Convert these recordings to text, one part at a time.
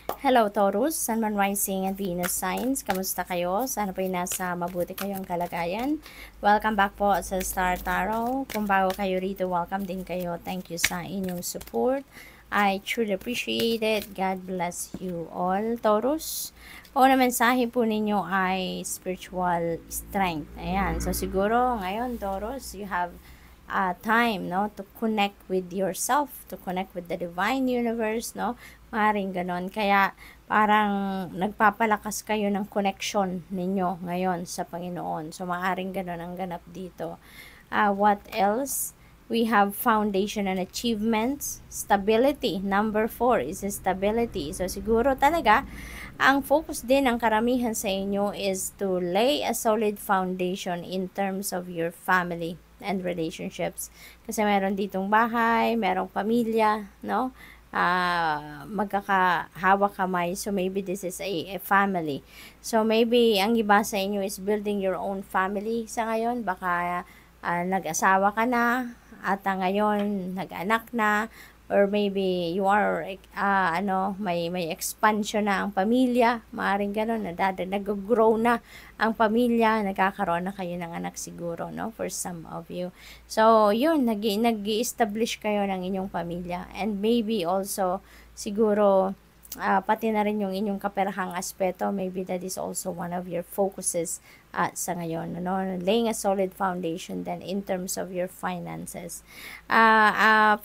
Hello Taurus, Sun, Moon, Rising and Venus signs. Kamusta kayo? Sana po'y nasa mabuti kayong kalagayan. Welcome back po sa Star Tarot. Kung bago kayo rito, welcome din kayo. Thank you sa inyong support. I truly appreciate it. God bless you all, Taurus. O na mensahe po ninyo ay spiritual strength. Ayan. So siguro ngayon, Taurus, you have time, no, to connect with yourself, to connect with the divine universe, no, maaaring ganon. Kaya parang nagpapalakas kayo ng connection ninyo ngayon sa Panginoon. So maaaring ganon ang ganap dito. What else? We have foundation and achievements, stability. Number 4 is stability. So siguro talaga ang focus din ng karamihan sa inyo is to lay a solid foundation in terms of your family and relationships. Kasi meron ditong bahay, merong pamilya, no? Magkakahawak kamay. So maybe this is a family. So maybe ang iba sa inyo is building your own family sa ngayon. Baka nag-asawa ka na at ngayon nag-anak na, or maybe you are may expansion na ang pamilya, maaring gano'n, nag-grow na ang pamilya, nagkakaroon na kayo ng anak siguro, no, for some of you. So yun, nag-i-establish kayo ng inyong pamilya, and maybe also siguro pati na rin yung inyong kaperahang aspeto, maybe that is also one of your focuses sa ngayon, no? Laying a solid foundation then in terms of your finances. Ang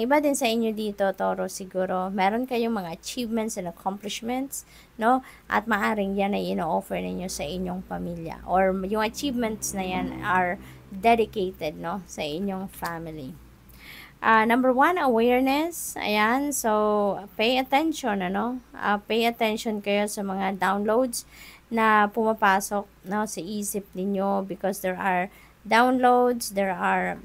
iba din sa inyo dito, Toro, siguro meron kayong mga achievements and accomplishments, no? At maaring yan ay ino-offer ninyo sa inyong pamilya, or yung achievements na yan are dedicated, no, sa inyong family. Number 1, awareness. Ayan, so pay attention, pay attention kayo sa mga downloads na pumapasok, no, sa isip ninyo, because there are downloads, there are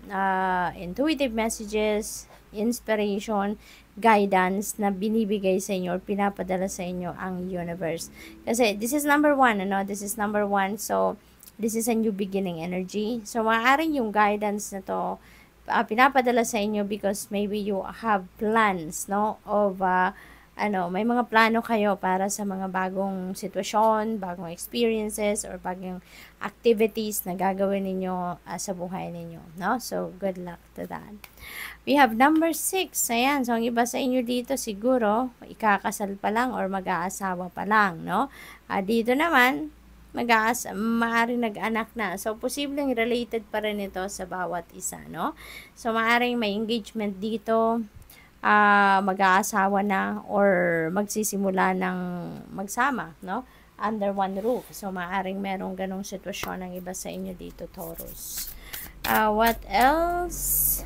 intuitive messages, inspiration, guidance na binibigay sa inyo or pinapadala sa inyo ang universe. Kasi this is number 1, this is number 1, so this is a new beginning energy. So maaaring yung guidance na to pinapadala sa inyo because maybe you have plans, no, of may mga plano kayo para sa mga bagong sitwasyon, bagong experiences, or bagong activities na gagawin ninyo sa buhay ninyo, no? So good luck to that. We have number 6. Ayan, so ang iba sa inyo dito siguro ikakasal pa lang or mag-aasawa pa lang, no? Dito naman maaring nag-anak na. So, posibleng related pa rin ito sa bawat isa, no? So, maaring may engagement dito, mag-aasawa na, or magsisimula ng magsama, no? Under one roof. So, maaring merong ganong sitwasyon ng iba sa inyo dito, Taurus. What else?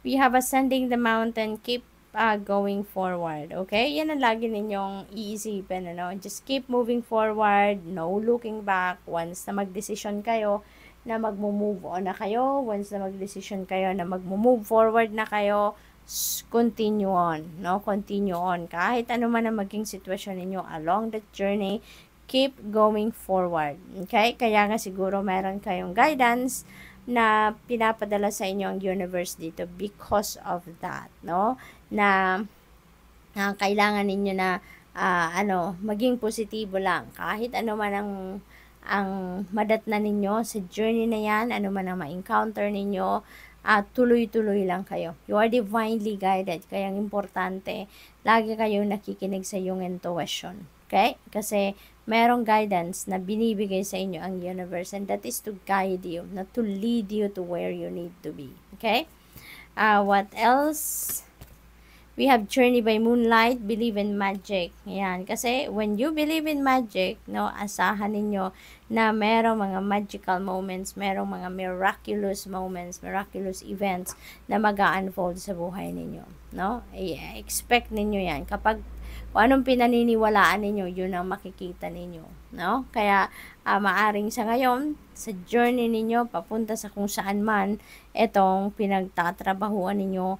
We have ascending the mountain, keep going forward. Okay? Yan ang lagi ninyong iisipin, Just keep moving forward, no looking back. Once na mag-decision kayo na mag-move on na kayo, once na mag-decision kayo na mag-move forward na kayo, continue on, no? Continue on. Kahit ano man ang maging sitwasyon ninyo along that journey, keep going forward. Okay? Kaya nga siguro meron kayong guidance na pinapadala sa inyo ang universe dito because of that, no? Na kailangan ninyo na maging positibo lang kahit ano man ang madatnan ninyo sa journey na yan, ano man ang ma-encounter ninyo, tuloy-tuloy lang kayo. You are divinely guided, kaya importante lagi kayong nakikinig sa iyong intuition. Okay? Kasi merong guidance na binibigay sa inyo ang universe, and that is to guide you, not to lead you to where you need to be. Okay? What else? We have journey by moonlight, believe in magic. Yan. Kasi when you believe in magic, no, asahan ninyo na merong mga magical moments, merong mga miraculous moments, miraculous events na mag-unfold sa buhay ninyo, no? Expect ninyo yan. Kapag kung anong pinaniniwalaan ninyo, yun ang makikita ninyo, no? Kaya maaring sa ngayon, sa journey ninyo papunta sa kung saan man itong pinagtatrabahuan ninyo,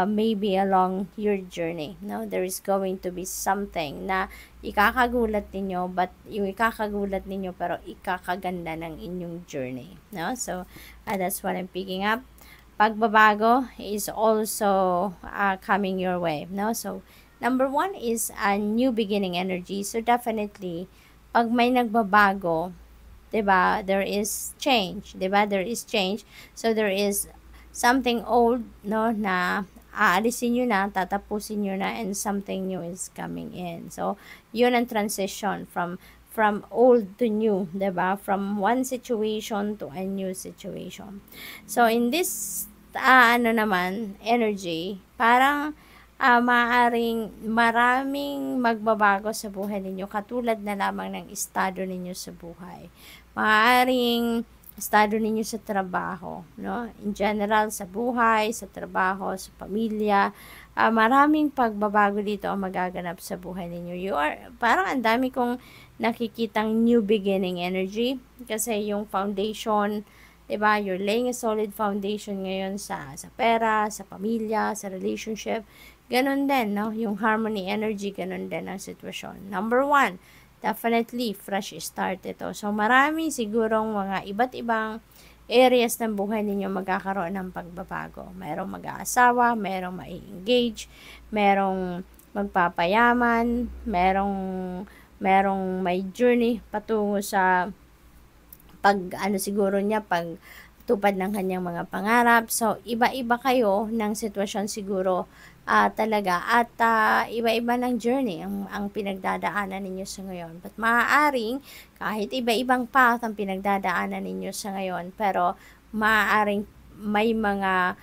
maybe along your journey, no, there is going to be something na ikakagulat ninyo, but yung ikakagulat ninyo pero ikakaganda ng inyong journey, no? So that's what I'm picking up. pagbabago is also coming your way, no? So, number 1 is a new beginning energy. So, definitely, pag may nagbabago, 'di ba? There is change, 'di ba? There is change. So there is something old, no, na aalisin niyo na, tatapusin niyo na, and something new is coming in. So, 'yun ang transition from old to new, 'di ba? From one situation to a new situation. So, in this ano naman, energy, parang maaaring maraming magbabago sa buhay ninyo katulad na lamang ng estado ninyo sa buhay. Maaaring estado ninyo sa trabaho, no? In general, sa buhay, sa trabaho, sa pamilya, maraming pagbabago dito ang magaganap sa buhay ninyo. Parang ang dami kong nakikitang new beginning energy kasi yung foundation, 'di ba? You're laying a solid foundation ngayon sa pera, sa pamilya, sa relationship. Ganon din, no? Yung harmony energy, ganon din ang sitwasyon. Number 1, definitely, fresh start ito. So, marami sigurong mga iba't ibang areas ng buhay ninyo magkakaroon ng pagbabago. Mayroong mag-aasawa, mayroong mai-engage, mayroong magpapayaman, mayroong may journey patungo sa siguro niya, tupad ng kanyang mga pangarap. So, iba-iba kayo ng sitwasyon siguro talaga. At iba-iba ng journey ang pinagdadaanan ninyo sa ngayon. But maaaring, kahit iba-ibang path ang pinagdadaanan ninyo sa ngayon, pero maaaring may mga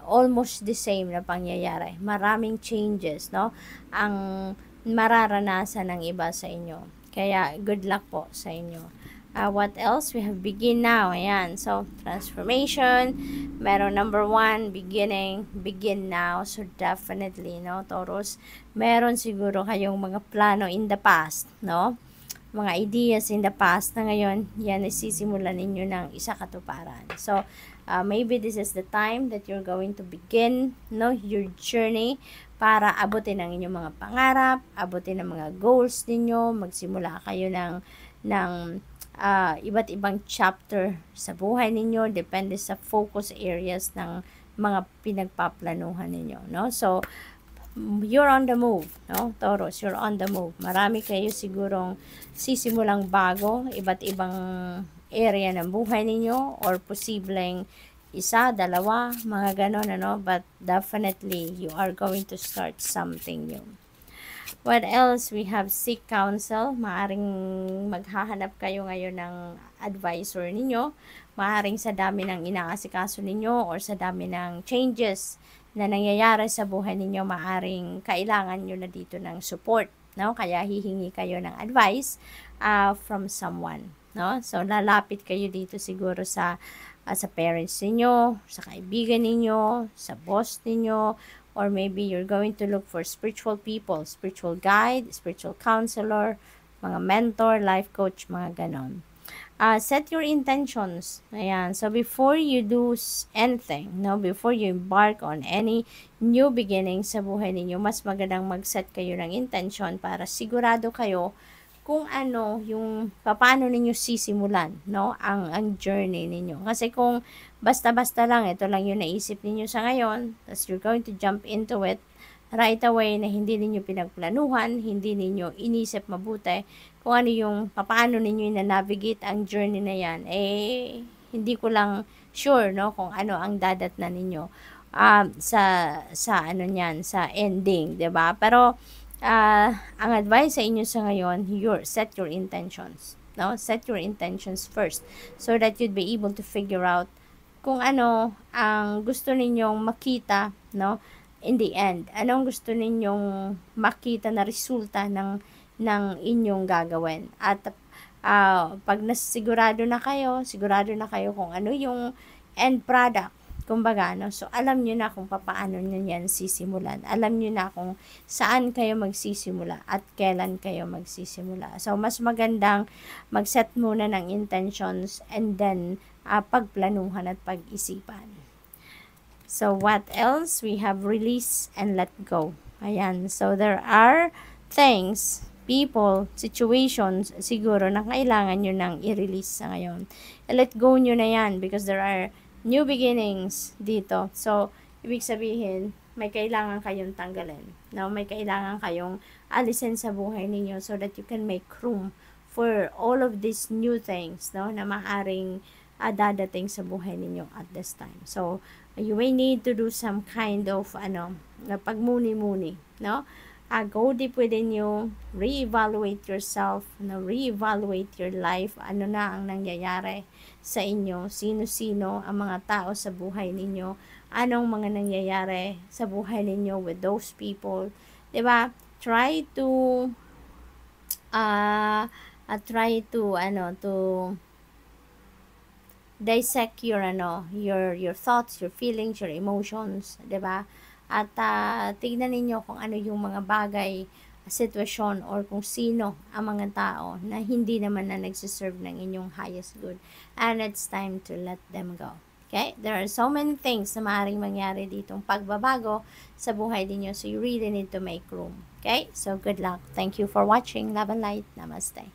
almost the same na pangyayari. Maraming changes, no? Ang mararanasan ng iba sa inyo. Kaya, good luck po sa inyo. What else? We have begin now. Ayan. So, transformation. Meron number 1, beginning. Begin now. So, definitely, no, Taurus. Meron siguro kayong mga plano in the past, no? Mga ideas in the past na ngayon, yan isisimulan ninyo ng isa katuparan. So, maybe this is the time that you're going to begin, no, your journey para abutin ang inyong mga pangarap, abutin ang mga goals ninyo, magsimula kayo ng iba't ibang chapter sa buhay ninyo, depende sa focus areas ng mga pinagpaplanuhan ninyo, no? So, you're on the move, no? Taurus, you're on the move. Marami kayo sigurong sisimulang bago, iba't ibang area ng buhay ninyo, or posibleng isa, dalawa, mga ganon, ano? But definitely, you are going to start something new. What else? We have seek counsel. Maaring maghahanap kayo ngayon ng advisor ninyo. Maaring sa dami ng inaasikaso ninyo or sa dami ng changes na nangyayari sa buhay ninyo, maaring kailangan nyo na dito ng support, no? Kaya hihingi kayo ng advice from someone, no? So, lalapit kayo dito siguro sa parents ninyo, sa kaibigan ninyo, sa boss ninyo, or maybe you're going to look for spiritual people, spiritual guide, spiritual counselor, mga mentor, life coach, mga ganon. Set your intentions. Ayan. So, before you do anything, no, before you embark on any new beginning sa buhay ninyo, mas magandang mag-set kayo ng intention para sigurado kayo kung ano yung paano ninyo sisimulan, no, ang journey ninyo. Kasi kung basta-basta lang, ito lang yung naisip ninyo sa ngayon, tapos you're going to jump into it right away na hindi ninyo pinagplanuhan, hindi ninyo inisip mabuti kung ano yung paano ninyo na-navigate ang journey na yan, hindi ko lang sure, no, kung ano ang dadatnan ninyo sa ano niyan, sa ending, 'di ba? Pero ang advice sa inyo sa ngayon, set your intentions, no? Set your intentions first so that you'd be able to figure out kung ano ang gusto ninyong makita, no, in the end. Anong gusto ninyong makita na resulta ng inyong gagawin. At pag sigurado na kayo kung ano yung end product, kumbaga, no? So, alam nyo na kung paano nyo yan sisimulan. Alam nyo na kung saan kayo magsisimula at kailan kayo magsisimula. So, mas magandang mag-set muna ng intentions and then pagplanuhan at pag-isipan. So, what else? We have release and let go. Ayan. So, there are things, people, situations, siguro na kailangan nyo nang i-release sa ngayon. Let go nyo na yan because there are new beginnings dito. So, ibig sabihin, may kailangan kayong tanggalin. No? May kailangan kayong alisin sa buhay ninyo so that you can make room for all of these new things, no, na maaring dadating sa buhay ninyo at this time. So, you may need to do some kind of, pagmuni-muni, no? Go deep within you, reevaluate yourself, no? Reevaluate your life, ano na ang nangyayari sa inyo, sino-sino ang mga tao sa buhay ninyo, anong mga nangyayari sa buhay ninyo with those people, 'di ba? Try to dissect your your thoughts, your feelings, your emotions, 'di ba? At tignan ninyo kung ano yung mga bagay, sitwasyon, or kung sino ang mga tao na hindi naman na nagsiserve ng inyong highest good. And it's time to let them go. Okay? There are so many things na maaaring mangyari ditong pagbabago sa buhay ninyo. So you really need to make room. Okay? So good luck. Thank you for watching. Love and light. Namaste.